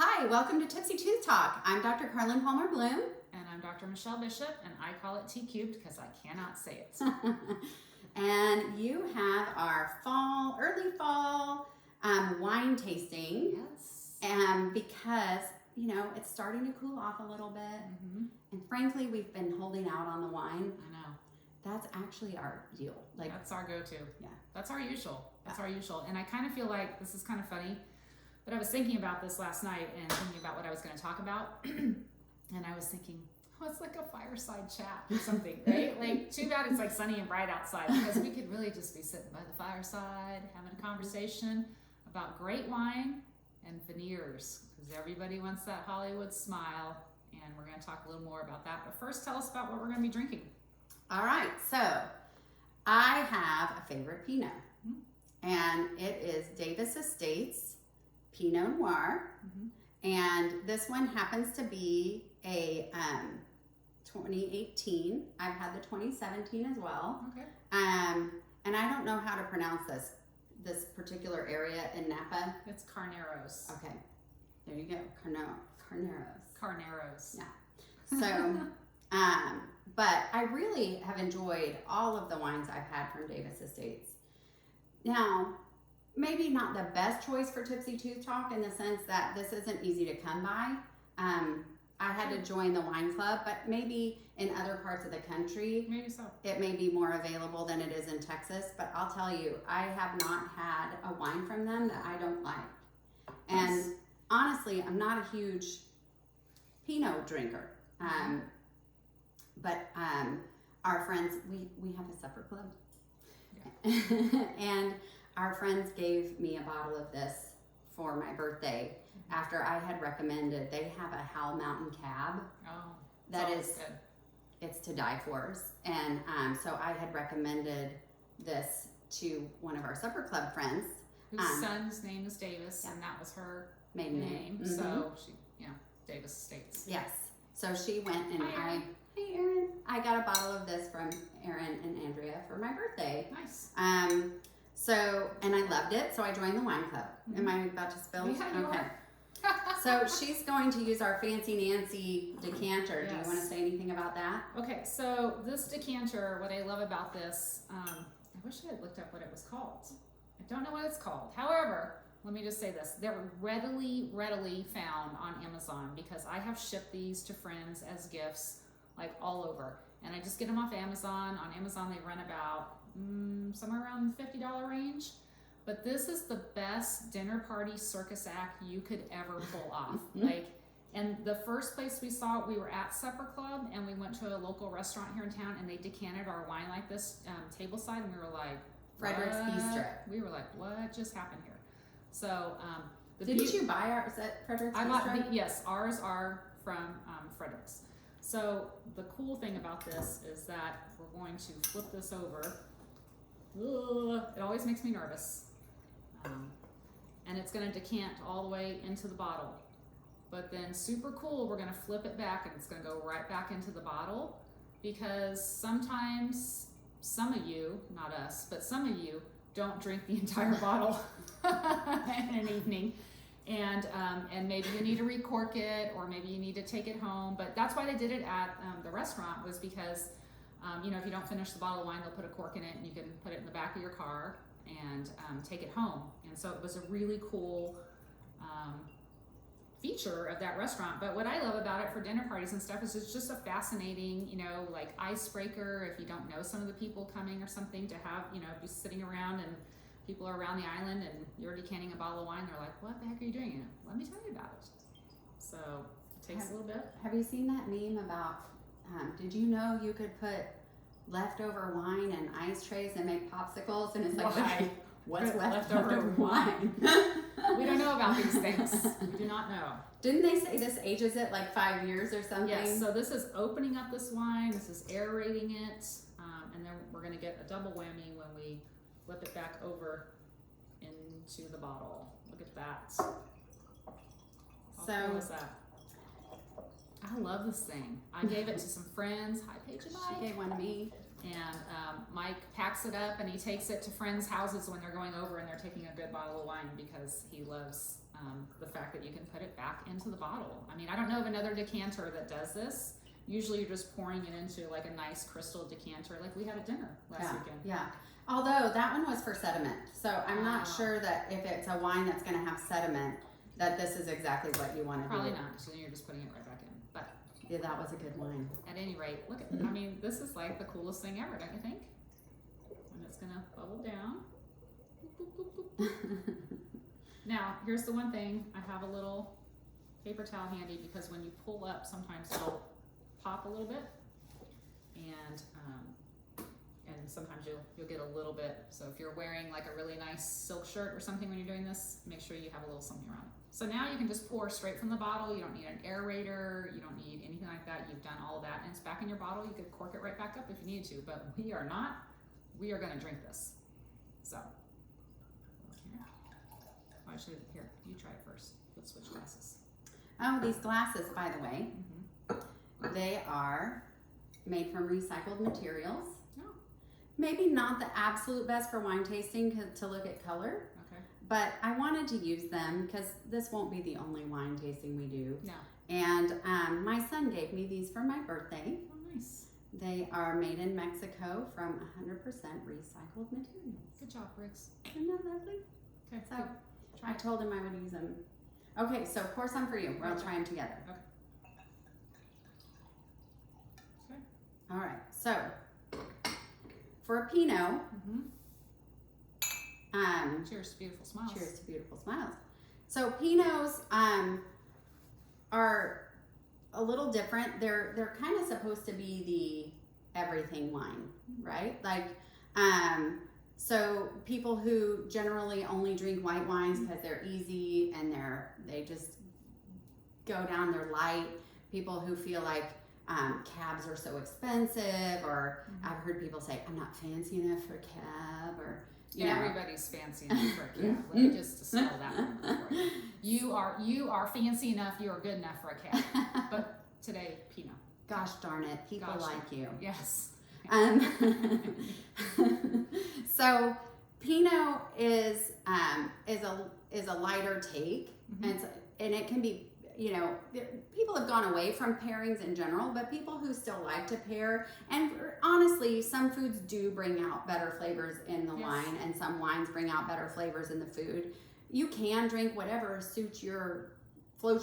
Hi, welcome to Tipsy Tooth Talk. I'm Dr. Carlin Palmer Blume. And I'm Dr. Michelle Bishop, and I call it T Cubed because I cannot say it. And you have our early fall wine tasting. Yes. Because, it's starting to cool off a little bit. Mm-hmm. And frankly, we've been holding out on the wine. I know. That's actually our deal. That's our go-to. Yeah. That's our usual. Our usual. And I kind of feel like this is kind of funny, but I was thinking about this last night and thinking about what I was going to talk about. And I was thinking, it's like a fireside chat or something, right? Like, too bad it's like sunny and bright outside, because we could really just be sitting by the fireside having a conversation about great wine and Veneers, because everybody wants that Hollywood smile, and we're going to talk a little more about that. But first, tell us about what we're going to be drinking. All right, so I have a favorite Pinot, and it is Davis Estates Pinot Noir, and this one happens to be a 2018. I've had the 2017 as well. Okay. And I don't know how to pronounce this particular area in Napa. It's Carneros. Okay, there you go, Carneros. Carneros. Yeah. So, but I really have enjoyed all of the wines I've had from Davis Estates. Now, maybe not the best choice for Tipsy Tooth Talk in the sense that this isn't easy to come by. I had to join the wine club, but maybe in other parts of the country, Maybe so. it may be more available than it is in Texas. But I'll tell you, I have not had a wine from them that I don't like. And honestly, I'm not a huge Pinot drinker. But our friends, we have a supper club. Yeah. And our friends gave me a bottle of this for my birthday after I had recommended. They have a Howell Mountain Cab. Oh, that is good. It's to die for. And so I had recommended this to one of our supper club friends. Whose son's name is Davis, and that was her maiden name. Mm-hmm. So she, Davis Estates. Yes. So she went and Hey, Erin, I got a bottle of this from Erin and Andrea for my birthday. Nice. So, and I loved it, so I joined the wine club. Am I about to spill? Yeah, okay. So she's going to use our Fancy Nancy decanter. Yes. Do you want to say anything about that? Okay, so this decanter, what I love about this, I wish I had looked up what it was called. I don't know what it's called. However, let me just say this. They're readily found on Amazon, because I have shipped these to friends as gifts, like all over. And I just get them off Amazon. On Amazon, they run about somewhere around the $50 range. But this is the best dinner party circus act you could ever pull off. And the first place we saw it, we were at Supper Club, and we went to a local restaurant here in town, and they decanted our wine like this tableside, and we were like, Frederick's Bistro. We were like, what just happened here? So, did you buy ours at Frederick's Bistro? Yes, ours are from Frederick's. So the cool thing about this is that we're going to flip this over. It always makes me nervous. And it's going to decant all the way into the bottle. But then super cool, we're going to flip it back, and it's going to go right back into the bottle, because sometimes some of you, not us, but some of you don't drink the entire bottle in an evening. And maybe you need to recork it, or maybe you need to take it home. But that's why they did it at the restaurant, was because, if you don't finish the bottle of wine, they'll put a cork in it, and you can put it in the back of your car and take it home. And so it was a really cool feature of that restaurant. But what I love about it for dinner parties and stuff is it's just a fascinating, like icebreaker if you don't know some of the people coming or something, to have, be sitting around and people are around the island and you're decanting a bottle of wine. They're like, what the heck are you doing? Let me tell you about it. So it takes a little bit. Have you seen that meme about, did you know you could put leftover wine in ice trays and make popsicles? And it's like, Why? What's leftover wine? We don't know about these things. We do not know. Didn't they say this ages it like 5 years or something? Yes, so this is opening up this wine. This is aerating it. And then we're going to get a double whammy when we flip it back over into the bottle. Look at that. How cool is that? I love this thing. I gave it to some friends. Hi, Paige and Mike. She gave one to me. And Mike packs it up and he takes it to friends' houses when they're going over and they're taking a good bottle of wine, because he loves the fact that you can put it back into the bottle. I mean, I don't know of another decanter that does this. Usually you're just pouring it into like a nice crystal decanter like we had at dinner last weekend. Yeah. Although that one was for sediment. So I'm not sure that if it's a wine that's going to have sediment, that this is exactly what you want to do. Probably not, so then you're just putting it right back in. But yeah, that was a good wine. At any rate, look at, I mean, this is like the coolest thing ever, don't you think? And it's going to bubble down. Boop, boop, boop, boop. Now, here's the one thing. I have a little paper towel handy because when you pull up, sometimes it'll pop a little bit, and sometimes you'll get a little bit. So if you're wearing like a really nice silk shirt or something when you're doing this, make sure you have a little something around it. So now you can just pour straight from the bottle. You don't need an aerator. You don't need anything like that. You've done all of that, and it's back in your bottle. You could cork it right back up if you need to, but we are not. We are going to drink this. So, I should, here, you try it first. Let's switch glasses. Oh, these glasses, by the way, they are made from recycled materials. Oh. Maybe not the absolute best for wine tasting to look at color. Okay. But I wanted to use them because this won't be the only wine tasting we do. No. And my son gave me these for my birthday. Oh, nice. They are made in Mexico from 100% recycled materials. Good job, Briggs. Isn't that lovely? Okay. So I told him I would use them. Okay, so pour some for you. We'll try them together. Okay. Okay. All right. So for a Pinot, cheers to beautiful smiles. Cheers to beautiful smiles. So Pinots are a little different. They're kind of supposed to be the everything wine, right? Like, so people who generally only drink white wines because they're easy and they just go down, they're light. People who feel like cabs are so expensive, or I've heard people say, I'm not fancy enough for a cab, or everybody's fancy enough for a cab. Let me just dispel that one for you. You are fancy enough. You are good enough for a cab. But today, Pinot. Gosh darn it, people like you. Yes. So Pinot is a lighter take, and it can be, people have gone away from pairings in general, but people who still like to pair, and honestly, some foods do bring out better flavors in the wine, and some wines bring out better flavors in the food. You can drink whatever floats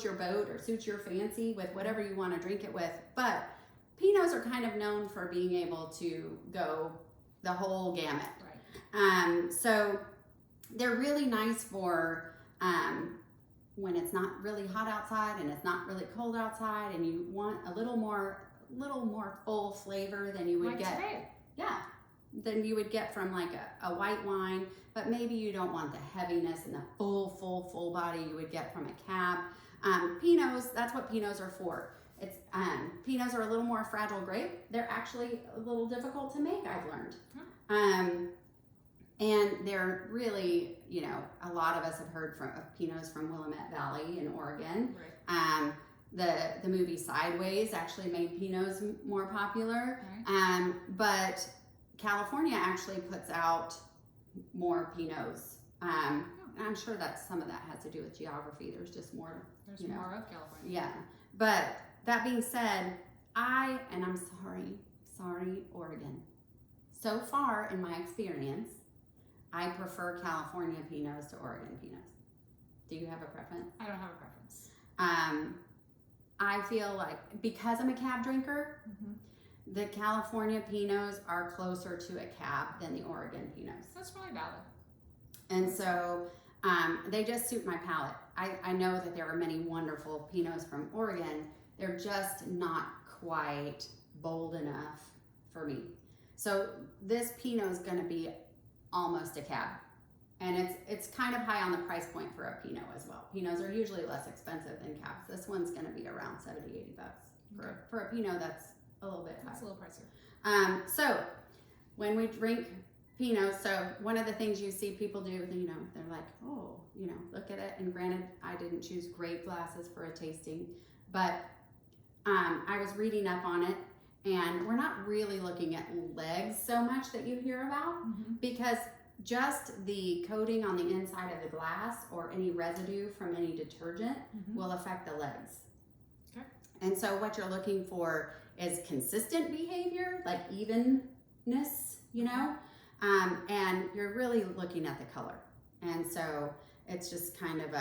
your boat or suits your fancy with whatever you want to drink it with, but Pinots are kind of known for being able to go the whole gamut. Right. So they're really nice for when it's not really hot outside and it's not really cold outside, and you want a little more full flavor than you would get. Today. Yeah, than you would get from like a white wine, but maybe you don't want the heaviness and the full body you would get from a cab. Pinots, that's what Pinots are for. It's Pinots are a little more fragile grape. They're actually a little difficult to make, I've learned. And they're really, a lot of us have heard of Pinots from Willamette Valley in Oregon. Right. The movie Sideways actually made Pinots more popular. Right. But California actually puts out more Pinots. I'm sure that some of that has to do with geography. There's just more. There's more of California. Yeah. But that being said, I'm sorry, Oregon. So far in my experience, I prefer California Pinots to Oregon Pinots. Do you have a preference? I don't have a preference. I feel like because I'm a cab drinker, the California Pinots are closer to a cab than the Oregon Pinots. That's probably valid. And so they just suit my palate. I know that there are many wonderful Pinots from Oregon. They're just not quite bold enough for me. So this Pinot is going to be almost a cab. And it's kind of high on the price point for a Pinot as well. Pinots are usually less expensive than cabs. This one's going to be around $70-$80 for a Pinot. That's a little bit high. That's a little pricier. So when we drink Pinot, so one of the things you see people do, they're like, oh, look at it. And granted, I didn't choose grape glasses for a tasting, but I was reading up on it, and we're not really looking at legs so much that you hear about, because just the coating on the inside of the glass or any residue from any detergent will affect the legs. Okay. And so what you're looking for is consistent behavior, like evenness, you know, and you're really looking at the color. And so it's just kind of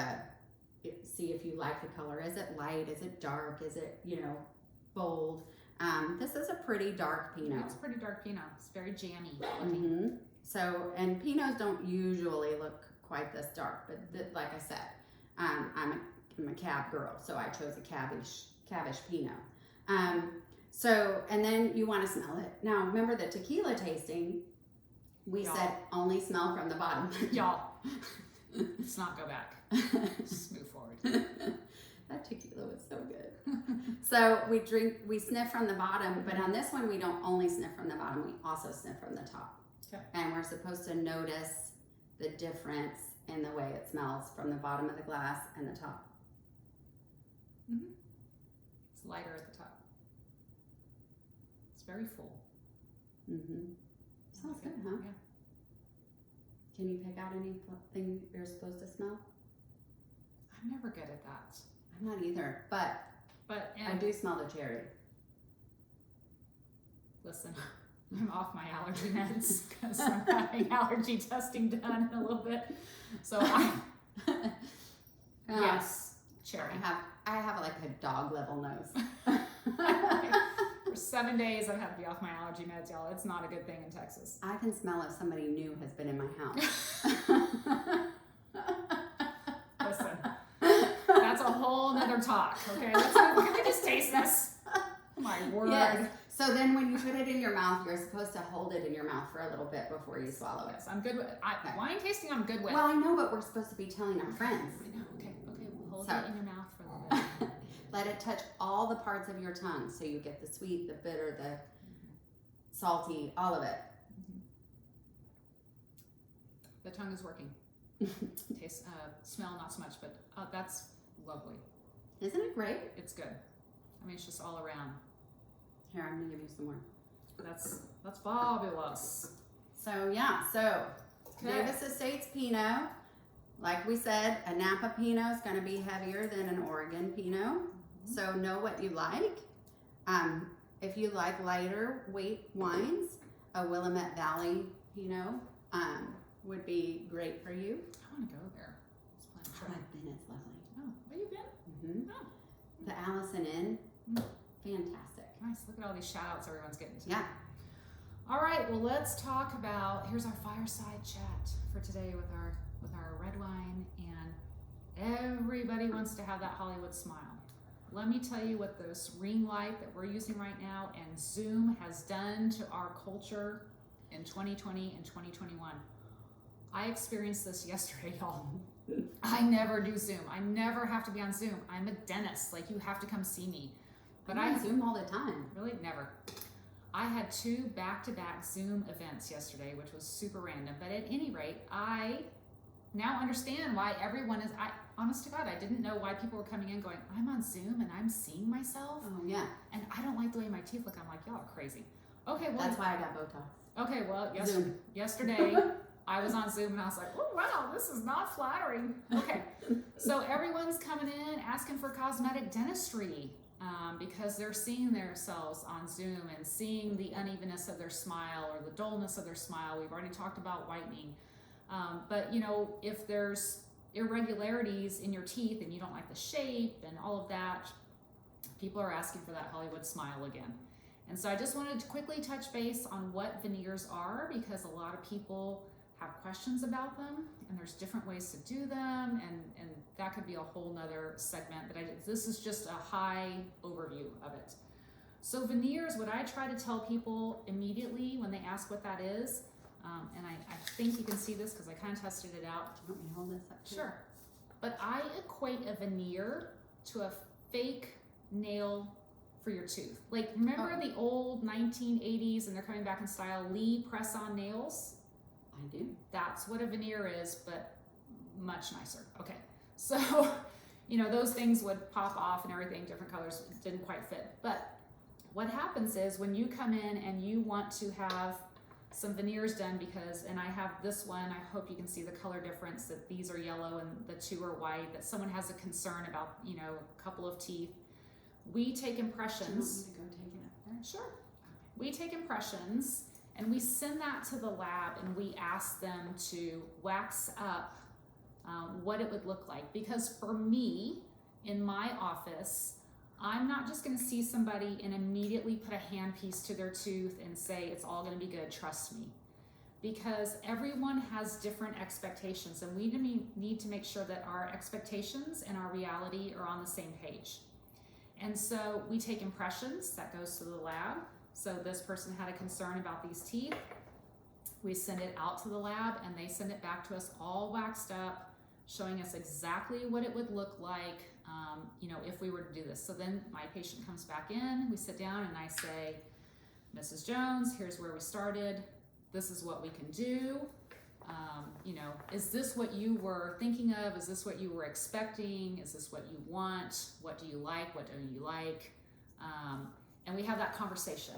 see if you like the color. Is it light? Is it dark? Is it, you know, bold? This is a pretty dark Pinot. It's a pretty dark Pinot. It's very jammy looking. So, and Pinots don't usually look quite this dark, but like I said, I'm a cab girl, so I chose a cabish Pinot. So, and then you want to smell it. Now, remember the tequila tasting, we said only smell from the bottom. Y'all, let's not go back. Just move forward. That tequila was so good. So we sniff from the bottom, but on this one, we don't only sniff from the bottom, we also sniff from the top. Okay. And we're supposed to notice the difference in the way it smells from the bottom of the glass and the top. It's lighter at the top. It's very full. Smells good, huh? Yeah. Can you pick out anything you're supposed to smell? I'm never good at that. I'm not either, but I do smell the cherry. Listen, I'm off my allergy meds because I'm having allergy testing done in a little bit. So yes, cherry. I have like a dog level nose. For 7 days, I've had to be off my allergy meds, y'all. It's not a good thing in Texas. I can smell if somebody new has been in my house. Listen, that's a whole nother talk, okay? Can we just taste this? Oh my word. Yes. So then when you put it in your mouth, you're supposed to hold it in your mouth for a little bit before you swallow it. Yes, I'm good with wine tasting. I'm good with. Well, I know, but we're supposed to be telling our friends. I know. Okay. We'll hold it in your mouth for a little bit. Let it touch all the parts of your tongue, so you get the sweet, the bitter, the salty, all of it. The tongue is working. Taste, smell, not so much, but that's lovely. Isn't it great? It's good. I mean, it's just all around. Here, I'm gonna give you some more. That's fabulous. So yeah, Davis Estates Pinot. Like we said, a Napa Pinot is going to be heavier than an Oregon Pinot. So know what you like. If you like lighter weight wines, a Willamette Valley Pinot would be great for you. I want to go there. I've been, it's lovely. Oh, have you been? Oh. The Allison Inn, fantastic. Nice. Look at all these shout outs everyone's getting to. Yeah. All right, well, let's talk about, here's our fireside chat for today with our red wine, and everybody wants to have that Hollywood smile. Let me tell you what this ring light that we're using right now and Zoom has done to our culture in 2020 and 2021. I experienced this yesterday, y'all. I never do Zoom. I never have to be on Zoom. I'm a dentist. Like, you have to come see me. But I Zoom all the time. Really? Never. I had 2 back-to-back Zoom events yesterday, which was super random. But at any rate, I now understand why everyone is, honest to God, I didn't know why people were coming in going, I'm on Zoom and I'm seeing myself. Oh, yeah. And I don't like the way my teeth look. I'm like, y'all are crazy. Okay, well. That's why I got Botox. Okay, well, yesterday I was on Zoom and I was like, oh, wow, this is not flattering. Okay, so everyone's coming in asking for cosmetic dentistry. Because they're seeing themselves on Zoom and seeing the unevenness of their smile or the dullness of their smile. We've already talked about whitening. But, you know, if there's irregularities in your teeth and you don't like the shape and all of that, people are asking for that Hollywood smile again. And so I just wanted to quickly touch base on what veneers are, because a lot of people have questions about them, and there's different ways to do them, and that could be a whole nother segment, but this is just a high overview of it. So veneers, what I try to tell people immediately when they ask what that is, and I think you can see this because I kind of tested it out. Do you want me to hold this up too? Sure. But I equate a veneer to a fake nail for your tooth. Like, remember the old 1980s, and they're coming back in style, Lee press-on nails? I do. That's what a veneer is, but much nicer. Okay, so, you know, those things would pop off and everything, different colors, didn't quite fit. But what happens is when you come in and you want to have some veneers done because, and I have this one, I hope you can see the color difference, that these are yellow and the two are white, that someone has a concern about, you know, a couple of teeth. We take impressions. Do you want me to go take it up there? Sure. We take impressions and we send that to the lab and we ask them to wax up what it would look like. Because for me, in my office, I'm not just going to see somebody and immediately put a handpiece to their tooth and say, it's all going to be good, trust me. Because everyone has different expectations and we need to make sure that our expectations and our reality are on the same page. And so we take impressions, that goes to the lab. So this person had a concern about these teeth. We send it out to the lab and they send it back to us all waxed up, showing us exactly what it would look like, you know, if we were to do this. So then my patient comes back in, we sit down and I say, Mrs. Jones, here's where we started. This is what we can do. You know, is this what you were thinking of? Is this what you were expecting? Is this what you want? What do you like? What don't you like? And we have that conversation.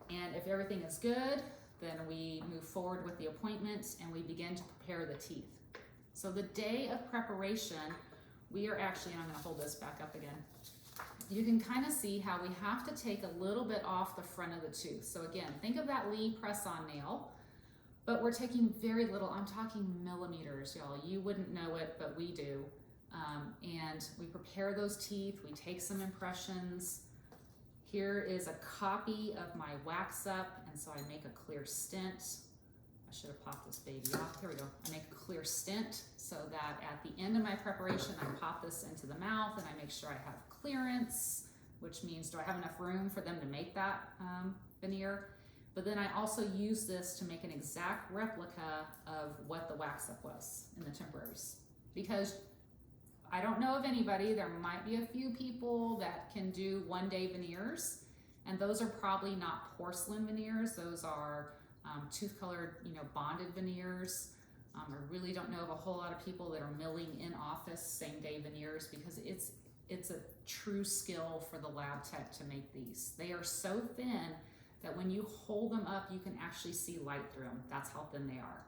And if everything is good, then we move forward with the appointment and we begin to prepare the teeth. So the day of preparation, we are actually, and I'm gonna hold this back up again. You can kind of see how we have to take a little bit off the front of the tooth. So again, think of that Lee press-on nail, but we're taking very little, I'm talking millimeters, y'all. You wouldn't know it, but we do. And we prepare those teeth, we take some impressions. Here is a copy of my wax up, and so I make a clear stent. I should have popped this baby off. Here we go. I make a clear stent so that at the end of my preparation, I pop this into the mouth and I make sure I have clearance, which means do I have enough room for them to make that veneer? But then I also use this to make an exact replica of what the wax up was in the temporaries. Because I don't know of anybody, there might be a few people that can do one-day veneers, and those are probably not porcelain veneers. Those are tooth-colored, you know, bonded veneers. I really don't know of a whole lot of people that are milling in office same-day veneers because it's a true skill for the lab tech to make these. They are so thin that when you hold them up, you can actually see light through them. That's how thin they are.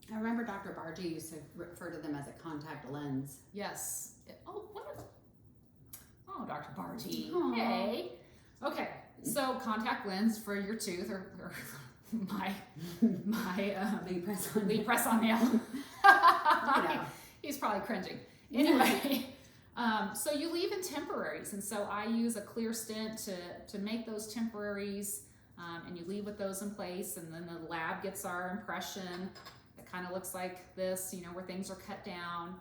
I remember Dr. Bargy used to refer to them as a contact lens. Yes. Oh, Dr. Bargy. Aww. Hey. Okay, so contact lens for your tooth or my Lee press-on nail. You know. He's probably cringing. Anyway, so you leave in temporaries, and so I use a clear stent to make those temporaries, and you leave with those in place, and then the lab gets our impression. It kind of looks like this, you know, where things are cut down.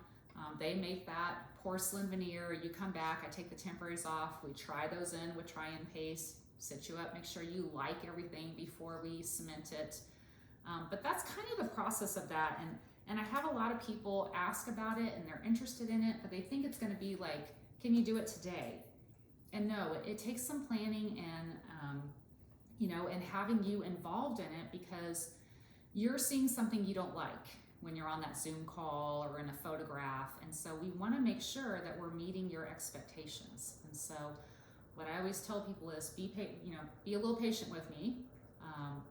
They make that porcelain veneer. You come back, I take the temporaries off. We try those in with try and paste, sit you up, make sure you like everything before we cement it. But that's kind of the process of that. And I have a lot of people ask about it and they're interested in it, but they think it's going to be like, can you do it today? And no, it takes some planning and, you know, and having you involved in it because you're seeing something you don't like when you're on that Zoom call or in a photograph. And so we want to make sure that we're meeting your expectations. And so what I always tell people is be a little patient with me.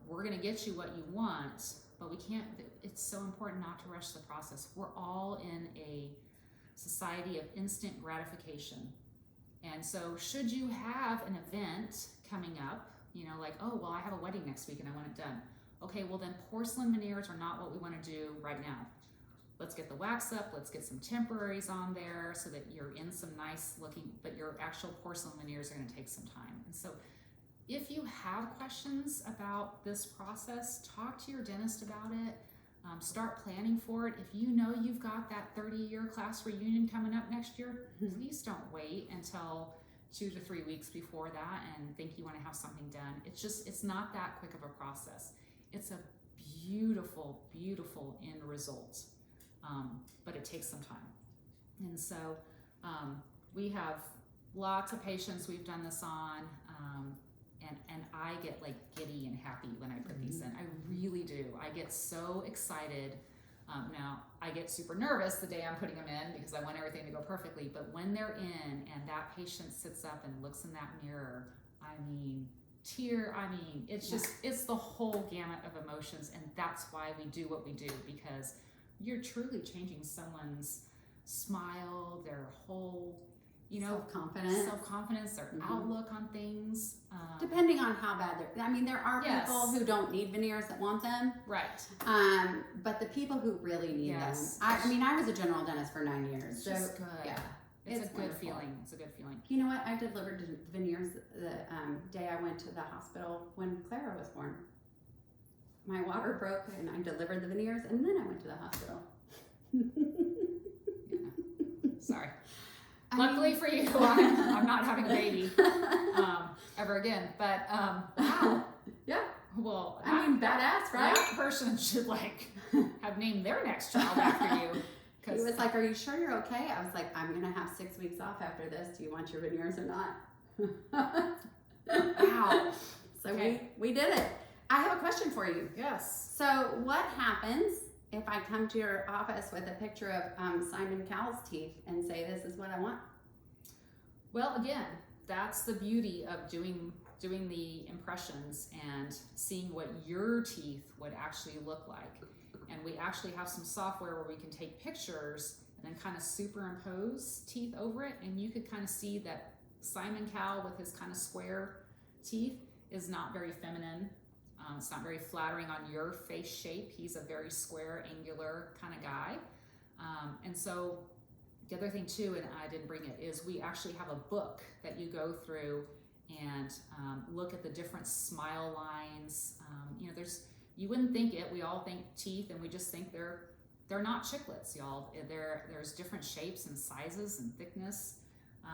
We're going to get you what you want, but we can't, it's so important not to rush the process. We're all in a society of instant gratification. And so should you have an event coming up, you know, like, oh, well, I have a wedding next week and I want it done. Okay, well then porcelain veneers are not what we want to do right now. Let's get the wax up, let's get some temporaries on there so that you're in some nice looking, but your actual porcelain veneers are going to take some time. And so if you have questions about this process, talk to your dentist about it. Start planning for it. If you know you've got that 30-year class reunion coming up next year, please don't wait until 2 to 3 weeks before that and think you want to have something done. It's not that quick of a process. It's a beautiful, beautiful end result, but it takes some time. And so we have lots of patients we've done this on, and I get like giddy and happy when I put these in. I really do. I get so excited. Now, I get super nervous the day I'm putting them in because I want everything to go perfectly, but when they're in and that patient sits up and looks in that mirror, I mean, tear. I mean, it's just, it's the whole gamut of emotions. And that's why we do what we do, because you're truly changing someone's smile, their whole, you know, self-confidence, their outlook on things. Depending on how bad I mean, there are people who don't need veneers that want them. Right. But the people who really need them. I mean, I was a general dentist for 9 years. It's just good. Yeah. It's a good feeling. It's a good feeling. You know what? I delivered veneers the day I went to the hospital when Clara was born. My water broke and I delivered the veneers and then I went to the hospital. Sorry. Luckily for you, I'm not having a baby ever again. But wow. Yeah. Well, I mean, badass, right? That person should like have named their next child after you. He was like, "Are you sure you're okay?" I was like, "I'm gonna have 6 weeks off after this. Do you want your veneers or not?" Wow. So we did it. I have a question for you. Yes. So what happens if I come to your office with a picture of Simon Cowell's teeth and say, "This is what I want"? Well, again, that's the beauty of doing the impressions and seeing what your teeth would actually look like. And we actually have some software where we can take pictures and then kind of superimpose teeth over it. And you could kind of see that Simon Cowell with his kind of square teeth is not very feminine. It's not very flattering on your face shape. He's a very square, angular kind of guy. And so the other thing too, and I didn't bring it, is we actually have a book that you go through and look at the different smile lines. You know, you wouldn't think it. We all think teeth, and we just think they're not chiclets, y'all. There's different shapes and sizes and thickness.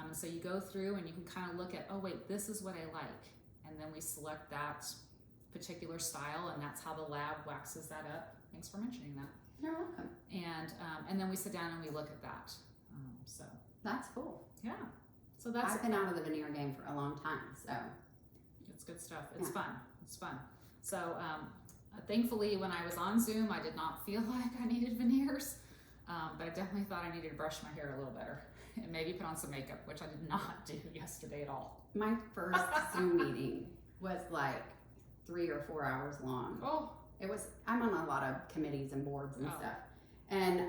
And so you go through and you can kind of look at, oh wait, this is what I like, and then we select that particular style, and that's how the lab waxes that up. Thanks for mentioning that. You're welcome. And then we sit down and we look at that. So that's cool. Yeah. So that's. I've been out of the veneer game for a long time, so it's good stuff. It's fun. It's fun. So thankfully, when I was on Zoom, I did not feel like I needed veneers, but I definitely thought I needed to brush my hair a little better and maybe put on some makeup, which I did not do yesterday at all. My first Zoom meeting was like 3 or 4 hours long. Oh. I'm on a lot of committees and boards and stuff. And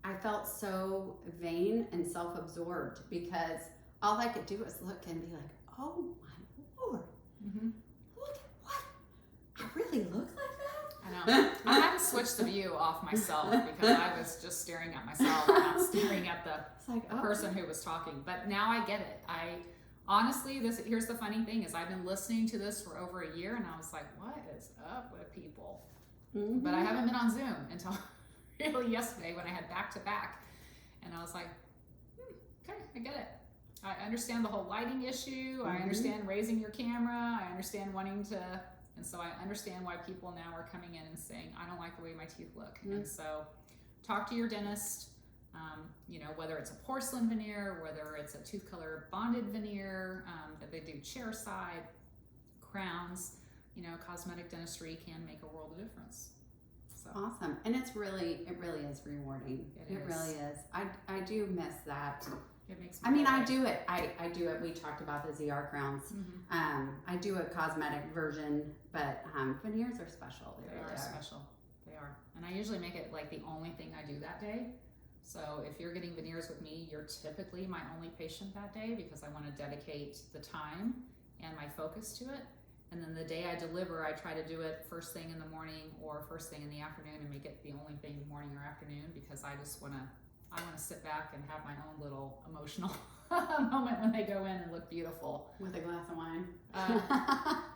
I felt so vain and self-absorbed because all I could do was look and be like, oh my Lord, look at what? I really look like that? I know. I had to switch the view off myself because I was just staring at myself and not staring at the person who was talking. But now I get it. Honestly, here's the funny thing is I've been listening to this for over a year and I was like, what is up with people? But I haven't been on Zoom until really yesterday when I had back-to-back. And I was like, okay, I get it. I understand the whole lighting issue. I understand raising your camera. I understand wanting to, and so I understand why people now are coming in and saying, I don't like the way my teeth look. And so talk to your dentist. You know, whether it's a porcelain veneer, whether it's a tooth color bonded veneer, that they do chair side, crowns, you know, cosmetic dentistry can make a world of difference. So. Awesome. And it really is rewarding. It really is. I do miss that. It makes me I mean, I do it. I do it. We talked about the ZR crowns. I do a cosmetic version, but veneers are special. They really are special. They are. And I usually make it like the only thing I do that day. So if you're getting veneers with me, you're typically my only patient that day because I want to dedicate the time and my focus to it. And then the day I deliver, I try to do it first thing in the morning or first thing in the afternoon and make it the only thing morning or afternoon because I just want to sit back and have my own little emotional moment when they go in and look beautiful. With a glass of wine.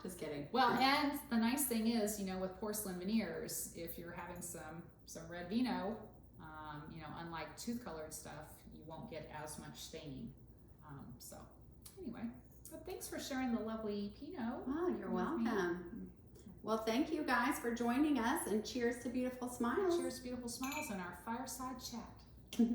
Just kidding. Well, and the nice thing is, you know, with porcelain veneers, if you're having some red vino, you know, unlike tooth colored stuff, you won't get as much staining. So anyway, but thanks for sharing the lovely Pinot. Oh, you're welcome. Well, thank you guys for joining us and cheers to beautiful smiles. Cheers to beautiful smiles in our fireside chat.